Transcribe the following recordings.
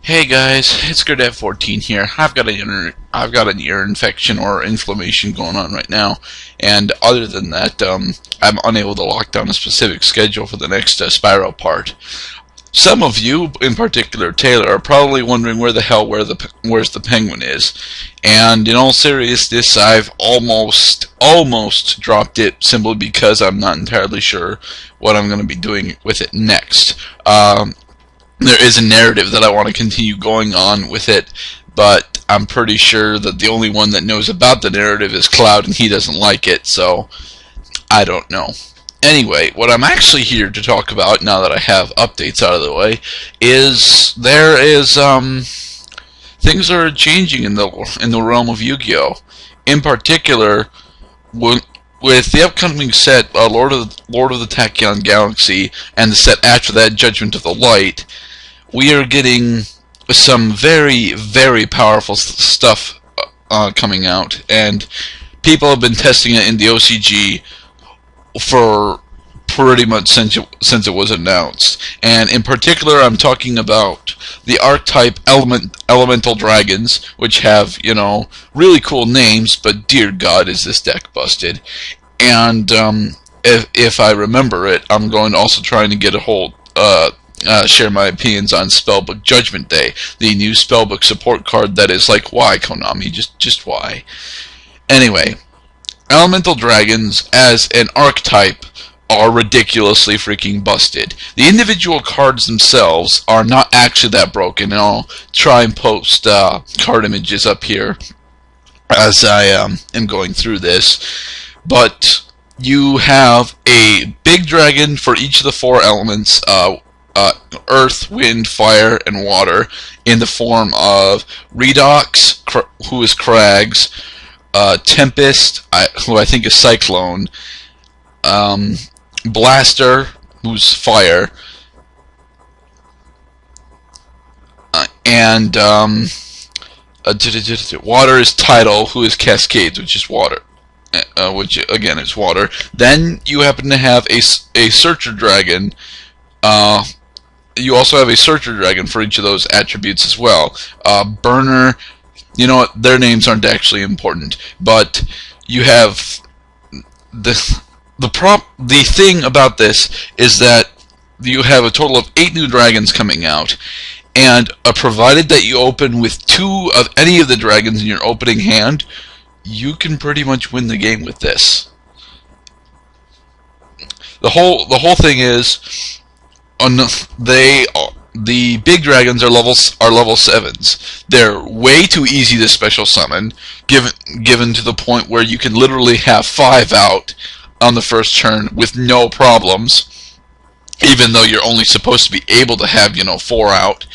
Hey guys, it's Gerdat14 here. I've got an ear infection or inflammation going on right now, and other than that, I'm unable to lock down a specific schedule for the next Spyro part. Some of you, in particular Taylor, are probably wondering where's the penguin is, and in all seriousness, I've almost dropped it simply because I'm not entirely sure what I'm going to be doing with it next. There is a narrative that I want to continue going on with it, but I'm pretty sure that the only one that knows about the narrative is Cloud, and he doesn't like it, so I don't know. Anyway, what I'm actually here to talk about, now that I have updates out of the way, is things are changing in the realm of Yu-Gi-Oh! In particular, with the upcoming set, Lord of the Tachyon Galaxy, and the set after that, Judgment of the Light, we are getting some very, very powerful stuff coming out, and people have been testing it in the OCG for pretty much since it was announced. And in particular, I'm talking about the archetype elemental dragons, which have, really cool names, but dear God, is this deck busted. And if I remember it, I'm going to also trying to get a hold share my opinions on Spellbook Judgment Day, the new Spellbook support card that is like, why, Konami? Just why? Anyway, elemental dragons as an archetype are ridiculously freaking busted. The individual cards themselves are not actually that broken, and I'll try and post card images up here as I am going through this. But you have a big dragon for each of the four elements, earth, wind, fire, and water, in the form of Redox, who is Crags, Tempest, who I think is Cyclone, Blaster, who's Fire, and Water is Tidal, who is Cascades, which is water. Which again is water. Then you happen to have a Searcher Dragon. You also have a Searcher Dragon for each of those attributes as well. Burner, you know what? Their names aren't actually important, but you have this. The thing about this is that you have a total of 8 new dragons coming out, and provided that you open with 2 of any of the dragons in your opening hand, you can pretty much win the game with this. The whole thing is, the big dragons are level 7s. They're way too easy to special summon, given to the point where you can literally have 5 out on the first turn with no problems, even though you're only supposed to be able to have 4 out.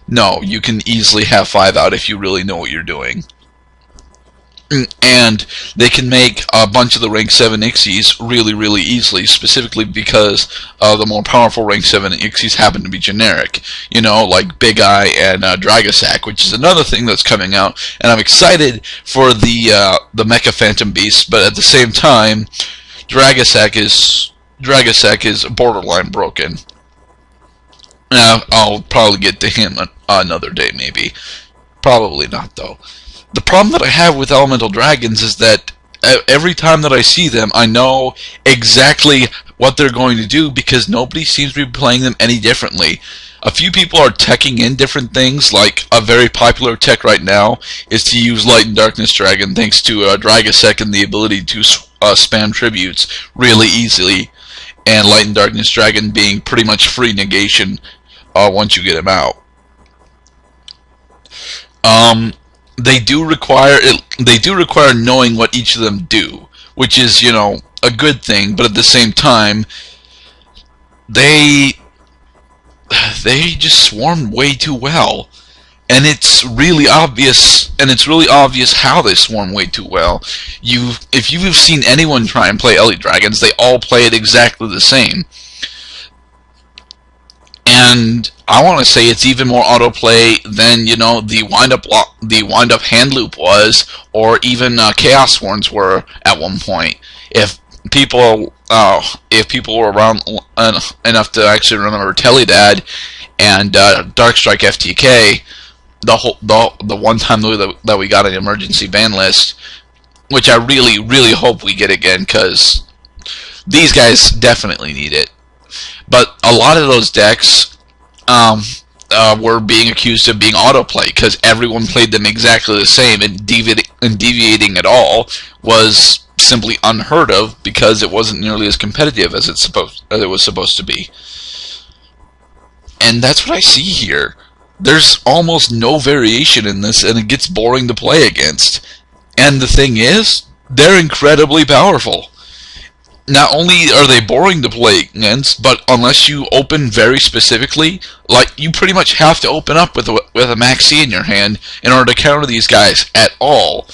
No, you can easily have 5 out if you really know what you're doing. And they can make a bunch of the rank 7 Ixies really, really easily, specifically because the more powerful rank 7 Ixies happen to be generic. Like Big Eye and Dragasack, which is another thing that's coming out. And I'm excited for the Mecha Phantom Beast, but at the same time, Dragasack is borderline broken. I'll probably get to him another day, maybe. Probably not, though. The problem that I have with elemental dragons is that every time that I see them, I know exactly what they're going to do because nobody seems to be playing them any differently. A few people are teching in different things, like a very popular tech right now is to use Light and Darkness Dragon thanks to Dragasec and the ability to spam tributes really easily, and Light and Darkness Dragon being pretty much free negation once you get him out. They do require knowing what each of them do, which is, a good thing, but at the same time, they just swarm way too well. And it's really obvious how they swarm way too well. If you've seen anyone try and play Elite Dragons, they all play it exactly the same. And I want to say it's even more autoplay than the wind up hand loop was, or even Chaos Swarms were at one point. If people were around enough to actually remember Teledad and Darkstrike FTK, the one time that we got an emergency ban list, which I really hope we get again, because these guys definitely need it. But a lot of those decks were being accused of being autoplay because everyone played them exactly the same, and deviating at all was simply unheard of because it wasn't nearly as competitive as it was supposed to be. And that's what I see here. There's almost no variation in this, and it gets boring to play against. And the thing is, they're incredibly powerful. Not only are they boring to play against, but unless you open very specifically, like, you pretty much have to open up with a Maxi in your hand in order to counter these guys at all.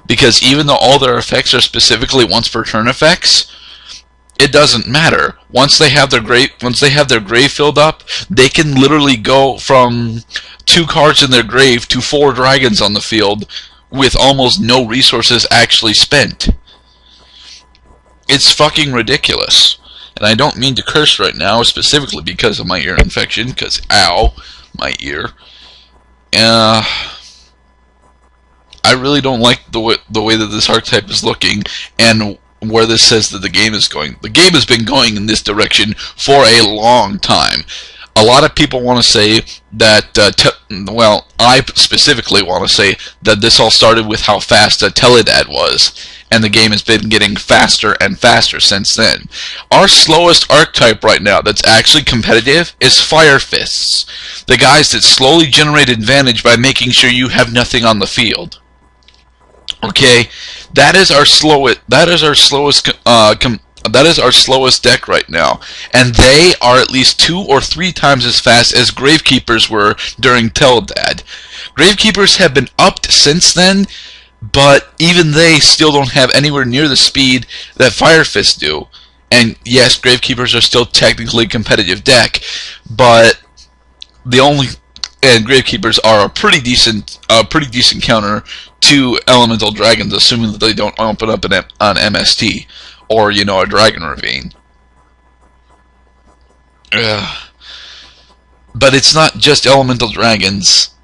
Because even though all their effects are specifically once per turn effects, it doesn't matter. Once they have their grave filled up, they can literally go from 2 cards in their grave to 4 dragons on the field with almost no resources actually spent. It's fucking ridiculous. And I don't mean to curse right now, specifically because of my ear infection, because, ow, my ear. I really don't like the way that this archetype is looking, and where this says that the game is going. The game has been going in this direction for a long time. A lot of people want to say that, well, I specifically want to say that this all started with how fast Teledad was, and the game has been getting faster and faster since then. Our slowest archetype right now that's actually competitive is Fire Fists, the guys that slowly generate advantage by making sure you have nothing on the field. Okay, that is our slowest deck right now, and they are at least 2 or 3 times as fast as Gravekeepers were during Teldad. Gravekeepers have been upped since then, but even they still don't have anywhere near the speed that Fire Fists do. And yes, Gravekeepers are still technically a competitive deck, but Gravekeepers are a pretty decent counter to Elemental Dragons, assuming that they don't open up on MST or, you know, a Dragon Ravine. But it's not just Elemental Dragons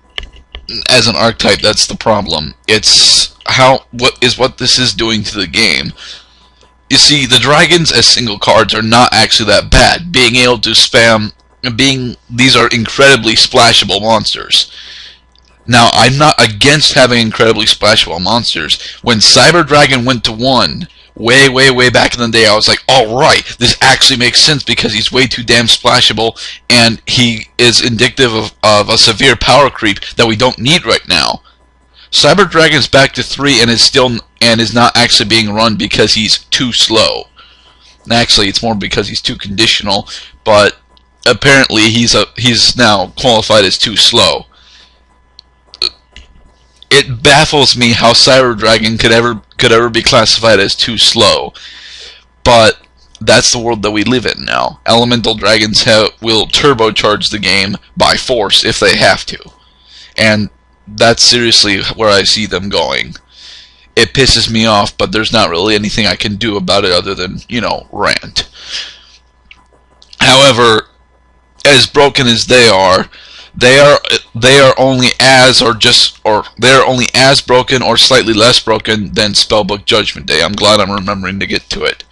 as an archetype that's the problem. It's what this is doing to the game. You see, the dragons as single cards are not actually that bad. Being able to spam, these are incredibly splashable monsters. Now, I'm not against having incredibly splashable monsters. When Cyber Dragon went to 1, way back in the day, I was like, alright, this actually makes sense because he's way too damn splashable, and he is indicative of a severe power creep that we don't need right now. Cyber Dragon's back to 3 and is not actually being run because he's too slow. Actually, it's more because he's too conditional, but apparently he's now qualified as too slow. It baffles me how Cyber Dragon could ever be classified as too slow, but that's the world that we live in now. Elemental Dragons will turbocharge the game by force if they have to, and that's seriously where I see them going. It pisses me off, but there's not really anything I can do about it other than, you know, rant. However, as broken as they are only as broken or slightly less broken than Spellbook Judgment Day. I'm glad I'm remembering to get to it.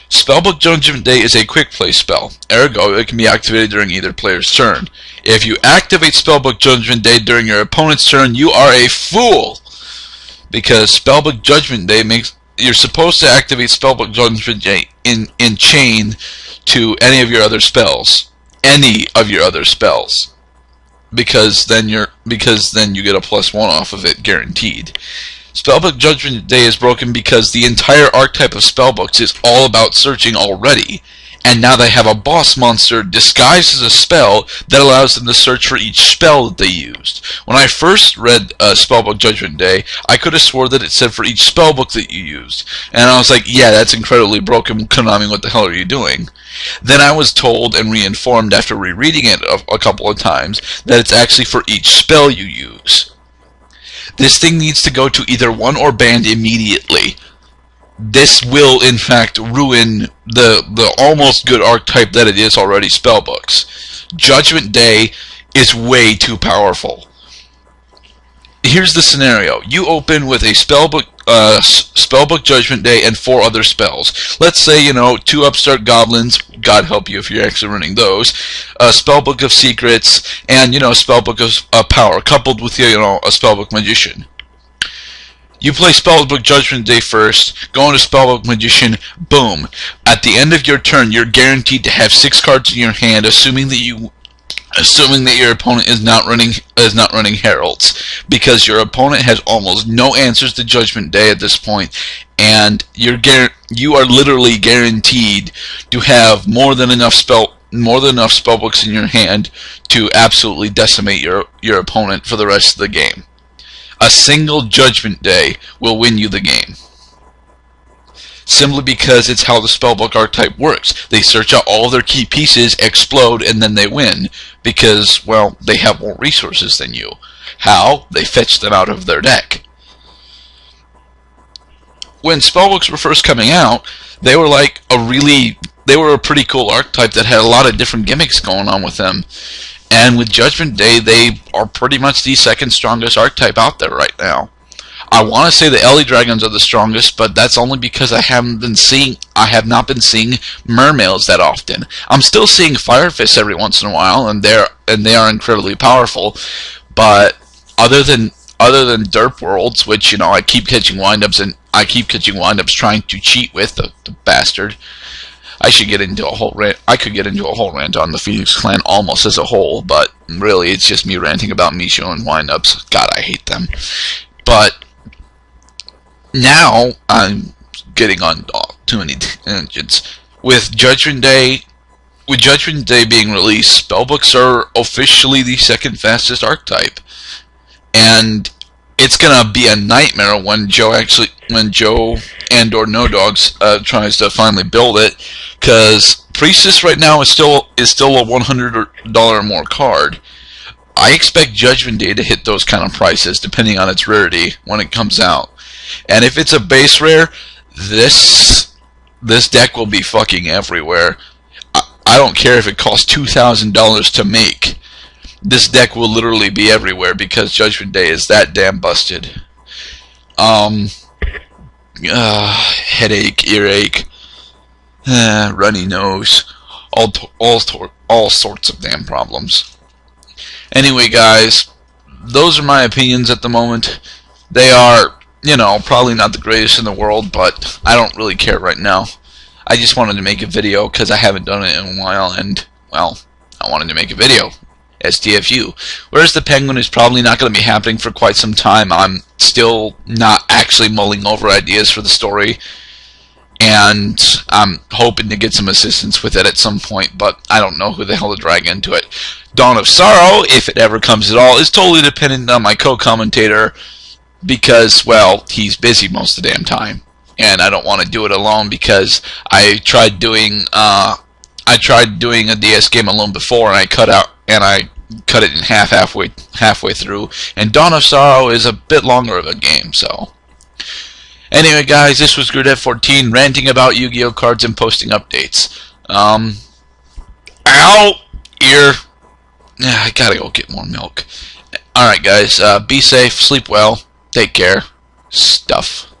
Spellbook Judgment Day is a quick play spell, ergo it can be activated during either player's turn. If you activate Spellbook Judgment Day during your opponent's turn, you are a fool! Because Spellbook Judgment Day you're supposed to activate Spellbook Judgment Day in chain to any of your other spells. Because then you get a +1 off of it, guaranteed. Spellbook Judgment Day is broken because the entire archetype of spellbooks is all about searching already, and now they have a boss monster disguised as a spell that allows them to search for each spell that they used. When I first read Spellbook Judgment Day, I could have swore that it said for each spellbook that you used, and I was like, yeah, that's incredibly broken, Konami, what the hell are you doing? Then I was told and reinformed after rereading it a couple of times that it's actually for each spell you use. This thing needs to go to either 1 or banned immediately. This will, in fact, ruin the almost good archetype that it is already, spellbooks. Judgment Day is way too powerful. here's the scenario. You open with a spellbook Judgment Day and 4 other spells. Let's say, 2 Upstart Goblins, God help you if you're actually running those, a Spellbook of Secrets, and, a Spellbook of Power, coupled with, a Spellbook Magician. You play Spellbook Judgment Day first, go into Spellbook Magician, boom. At the end of your turn, you're guaranteed to have 6 cards in your hand, assuming that your opponent is not running Heralds, because your opponent has almost no answers to Judgment Day at this point, and you are literally guaranteed to have more than enough spellbooks in your hand to absolutely decimate your opponent for the rest of the game. A single Judgment Day will win you the game. Simply because it's how the Spellbook archetype works. They search out all of their key pieces, explode, and then they win. Because, well, they have more resources than you. How? They fetch them out of their deck. When Spellbooks were first coming out, they were a pretty cool archetype that had a lot of different gimmicks going on with them. And with Judgment Day, they are pretty much the second strongest archetype out there right now. I want to say the Ellie Dragons are the strongest, but that's only because I have not been seeing Mermails that often. I'm still seeing Firefists every once in a while, and they are incredibly powerful. But other than Derp Worlds, which I keep catching windups trying to cheat with the bastard. I should get into a whole rant. I could get into a whole rant on the Phoenix Clan almost as a whole, but really it's just me ranting about Misho and windups. God, I hate them. But now I'm getting on too many tangents. With Judgment Day being released, Spellbooks are officially the second fastest archetype, and it's gonna be a nightmare when Joe and/or No Dogs tries to finally build it, because Priestess right now is still a $100 or more card. I expect Judgment Day to hit those kind of prices depending on its rarity when it comes out. And if it's a base rare, this deck will be fucking everywhere. I don't care if it costs $2,000 to make. This deck will literally be everywhere because Judgment Day is that damn busted. Headache, earache, runny nose, all sorts of damn problems. Anyway, guys, those are my opinions at the moment. They are, probably not the greatest in the world, but I don't really care right now. I just wanted to make a video because I haven't done it in a while, and, well, I wanted to make a video. STFU. Whereas the Penguin is probably not going to be happening for quite some time. I'm still not actually mulling over ideas for the story, and I'm hoping to get some assistance with it at some point, but I don't know who the hell to drag into it. Dawn of Sorrow, if it ever comes at all, is totally dependent on my co-commentator, because, well, he's busy most of the damn time, and I don't want to do it alone because I tried doing a DS game alone before, and I cut it in halfway through, and Dawn of Sorrow is a bit longer of a game. So anyway, guys, this was Gerdat14 ranting about Yu-Gi-Oh cards and posting updates. Ow, ear. I gotta go get more milk. Alright, guys, be safe, sleep well, take care, stuff.